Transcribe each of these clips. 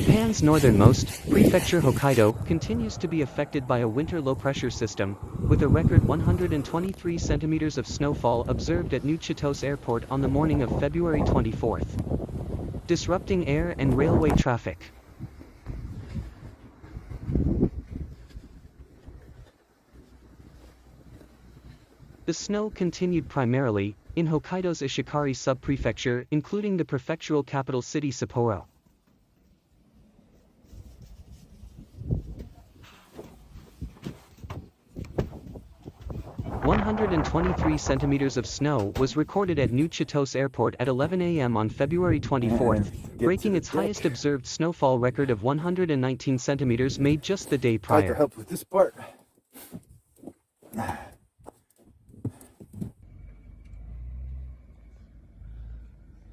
Japan's northernmost, prefecture Hokkaido, continues to be affected by a winter low-pressure system, with a record 123 centimeters of snowfall observed at New Chitose Airport on the morning of February 24th, disrupting air and railway traffic. The snow continued primarily in Hokkaido's Ishikari subprefecture, including the prefectural capital city Sapporo. "123 centimeters of snow was recorded at New Chitose Airport at 11 a.m. on February 24th, breaking its highest observed snowfall record of 119 centimeters made just the day prior. I have to help with this part.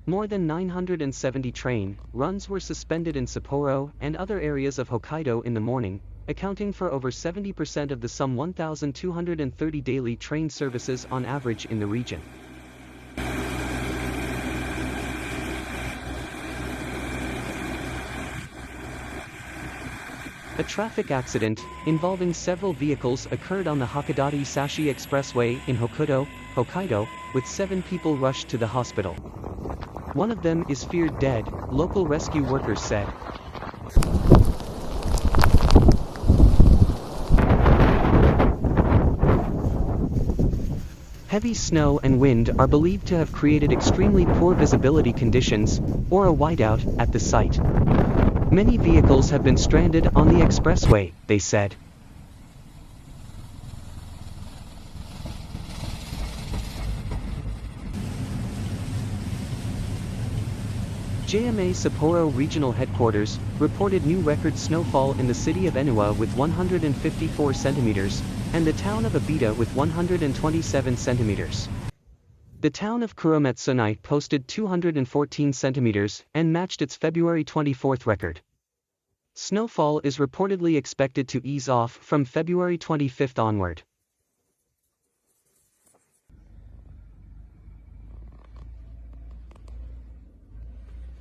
More than 970 train runs were suspended in Sapporo and other areas of Hokkaido in the morning, accounting for over 70% of the some 1,230 daily train services on average in the region. A traffic accident involving several vehicles occurred on the Hakodate-Sashi Expressway in Hokkaido, with 7 people rushed to the hospital. One of them is feared dead, local rescue workers said. Heavy snow and wind are believed to have created extremely poor visibility conditions, or a whiteout, at the site. Many vehicles have been stranded on the expressway, they said. JMA Sapporo Regional Headquarters reported new record snowfall in the city of Enuwa with 154 centimeters, and the town of Abita with 127 centimeters. The town of Kurometsunai posted 214 centimeters and matched its February 24th record. Snowfall is reportedly expected to ease off from February 25th onward.